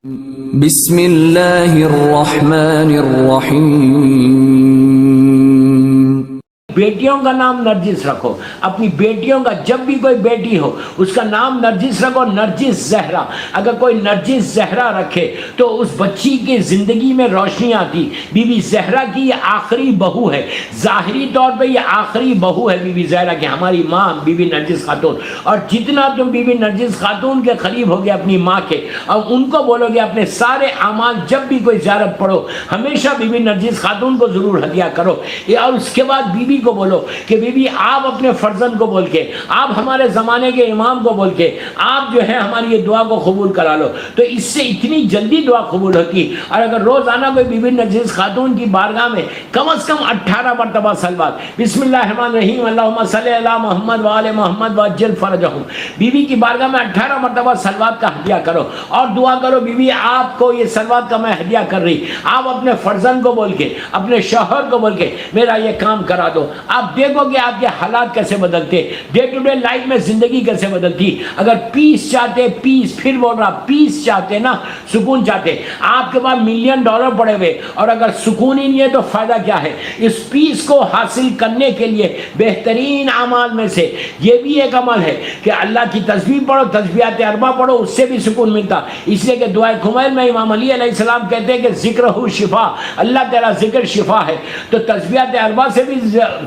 بسم اللہ الرحمن الرحیم۔ بیٹیوں کا نام نرجس رکھو، اپنی بیٹیوں کا جب بھی کوئی بیٹی ہو اس کا نام نرجس رکھو، نرجس زہرا۔ اگر کوئی نرجس زہرا رکھے تو اس بچی کی زندگی میں روشنی آتی۔ بی بی زہرا کی یہ آخری بہو ہے، ظاہری طور پہ یہ آخری بہو ہے بی بی زہرا کی، ہماری ماں بی بی نرجس خاتون۔ اور جتنا تم بی بی نرجس خاتون کے قریب ہوگے اپنی ماں کے، اور ان کو بولو گے اپنے سارے اعمال جب بھی کوئی زیارت پڑھو ہمیشہ بی بی نرجس خاتون کو ضرور ہدیہ کرو۔ اور اس کے بعد بی بی کو بولو کہ بی بی آپ اپنے فرزند کو بول کے، آپ ہمارے زمانے کے امام کو بول کے، آپ جو ہے ہماری یہ دعا کو قبول کرا لو، تو اس سے اتنی جلدی دعا قبول ہوتی۔ اور اگر روزانہ کوئی بی بی نرجس خاتون کی بارگاہ میں کم از کم 18 مرتبہ صلوات، بسم اللہ الرحمن الرحیم اللہم صلی علی محمد وآل محمد وعجل فرجہم، بی بی کی بارگاہ میں 18 مرتبہ صلوات کا ہدیہ کرو اور دعا کرو بی بی آپ کو یہ صلوات کا میں ہدیہ کر رہی، آپ اپنے فرزند کو بول کے، اپنے شوہر کو بول کے میرا یہ کام کرا دو۔ آپ دیکھو کہ آپ کے حالات کیسے بدلتے، ڈے ٹو ڈے لائف میں زندگی کیسے بدلتی۔ اگر پیس چاہتے، پیس، پھر بول رہا پیس چاہتے نا، سکون چاہتے، آپ کے پاس $1,000,000 پڑے ہوئے اور اگر سکون ہی نہیں ہے تو فائدہ کیا ہے؟ اس پیس کو حاصل کرنے کے لیے بہترین اعمال میں سے یہ بھی ایک عمل ہے کہ اللہ کی تسبیح پڑھو، تسبیحات اربع پڑھو، اس سے بھی سکون ملتا۔ اس لیے کہ دعائے خمیل میں امام علی علیہ السلام کہتے ہیں کہ ذکر ہو شفا، اللہ تیرا ذکر شفا ہے، تو تسبیحات اربع سے بھی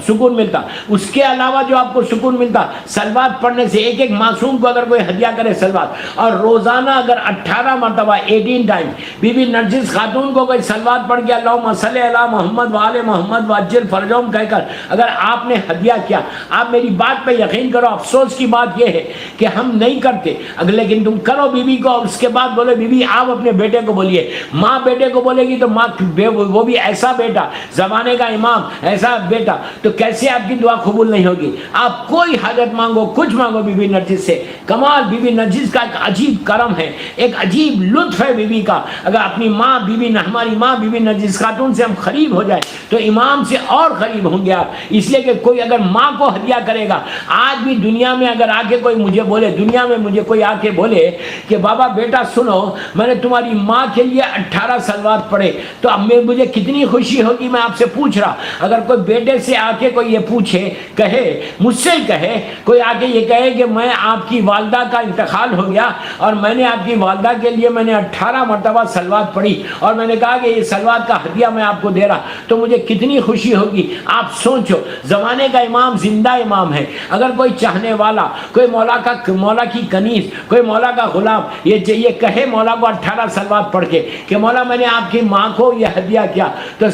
سکون ملتا۔ اس کے علاوہ جو آپ کو سکون ملتا صلوات پڑھنے سے، ایک ایک معصوم کو اگر کوئی ہدیہ کرے صلوات، اور روزانہ اگر 18 مرتبہ 18 ٹائم بی بی نرجس خاتون کو کوئی صلوات پڑھ کے اللہم صلی علی محمد وآل محمد وعجل فرجہم کہہ کر اگر آپ نے ہدیہ کیا، آپ میری بات پہ یقین کرو، افسوس کی بات یہ ہے کہ ہم نہیں کرتے، لیکن تم کرو بی بی کو، اور اس کے بعد بولے بی بی آپ اپنے بیٹے کو بولیے، ماں بیٹے کو بولے گی تو ماں وہ بھی ایسا بیٹا، زمانے کا امام، ایسا بیٹا، تو کیسے آپ کی دعا قبول نہیں ہوگی؟ آپ کوئی حاجت مانگو، کچھ مانگو بی بی نرجس سے، کمال بی بی نرجس کا ایک عجیب کرم ہے، ایک عجیب لطف ہے بی بی کا۔ اگر اپنی ماں ہماری ماں بی بی نرجس خاتون سے ہم قریب ہو جائیں تو امام سے اور قریب ہوں گے آپ۔ اس لیے کہ کوئی اگر ماں کو ہدیہ کرے گا، آج بھی دنیا میں اگر آ کے کوئی مجھے بولے، دنیا میں مجھے کوئی آ کے بولے کہ بابا بیٹا سنو میں نے تمہاری ماں کے لیے 18 صلوات پڑھے، تو اب مجھے کتنی خوشی ہوگی، میں آپ سے پوچھ رہا۔ اگر کوئی بیٹے سے آ کے کوئی یہ پوچھے، کہے مجھ سے کہے، کوئی آ کے یہ کہے کہ میں آپ کی والدہ کا انتقال ہو گیا اور میں نے آپ کی والدہ کے لیے میں نے 18 مرتبہ صلوات پڑھی اور میں نے کہا کہ یہ صلوات کا ہدیہ میں آپ کو دے رہا، تو مجھے کتنی خوشی ہوگی۔ آپ سوچو، زمانے کا امام زندہ امام ہے، اگر کوئی چاہنے والا، کوئی مولا کی کنیز، کوئی مولا کا غلام یہ کہے مولا کو 18 صلوات پڑھ کے کہ مولا میں نے آپ کی ماں کو یہ ہدیہ کیا، تو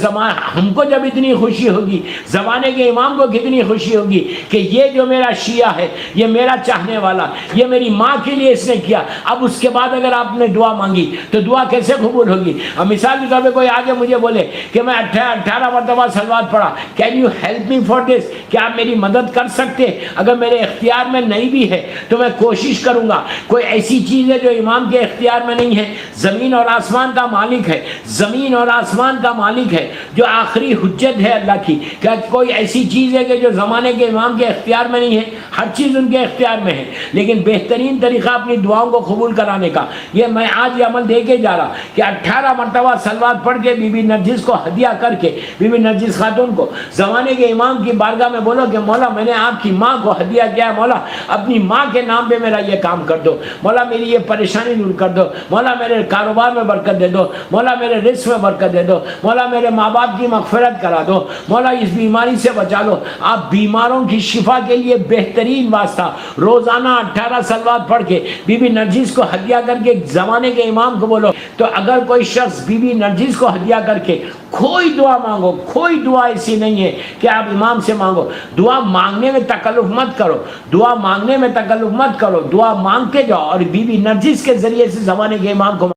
ہم کو جب اتنی خوشی ہوگی، زمانے کے امام کو کتنی خوشی ہوگی کہ یہ جو میرا شیعہ ہے، یہ میرا چاہنے والا، یہ میری ماں کے لیے اس نے کیا۔ اب اس کے بعد اگر آپ نے دعا مانگی تو دعا کیسے قبول ہوگی؟ اب مثال کے طور پہ کوئی آگے مجھے بولے کہ میں 18 مرتبہ صلوات پڑھا، can you help me for this, کیا آپ میری مدد کر سکتے؟ اگر میرے اختیار میں نہیں بھی ہے تو میں کوشش کروں گا۔ کوئی ایسی چیز ہے جو امام کے اختیار میں نہیں ہے؟ زمین اور آسمان کا مالک ہے، زمین اور آسمان کا مالک ہے، جو آخری حجت ہے اللہ کی۔ کیا کوئی ایسی چیز ہے کہ جو زمانے کے امام کے اختیار میں نہیں ہے؟ ہر چیز ان کے اختیار میں ہے، لیکن بہترین طریقہ اپنی دعاؤں کو قبول کرانے کا یہ میں آج یہ عمل دے کے جا رہا کہ 18 مرتبہ صلوات پڑھ کے بی بی نرجس کو ہدیہ کر کے، بی بی نرجس خاتون کو زمانے کے امام کی بارگاہ میں بولو کہ مولا میں نے آپ کی ماں کو ہدیہ کیا ہے، مولا اپنی ماں کے نام پہ میرا یہ کام کر دو، مولا میری یہ پریشانی دور کر دو، مولا میرے کاروبار میں برکت دے دو، مولا میرے رزق میں برکت دے دو، مولا میرے ماں باپ کی مغفرت کرا دو، مولا اس بیماری سے بچا لو۔ آپ بیماروں کی شفا کے لیے بہترین واسطہ روزانہ 18 صلوات پڑھ کے بی بی نرجس کو ہدیہ کر کے زمانے کے امام کو بولو۔ تو اگر کوئی شخص بی بی نرجس کو ہدیہ کر کے کوئی دعا مانگو، کوئی دعا ایسی نہیں ہے کہ آپ امام سے مانگو، دعا مانگنے میں تکلف مت کرو، دعا مانگنے میں تکلف مت کرو، دعا مانگ کے جاؤ اور بی بی نرجس کے ذریعے سے زمانے کے امام کو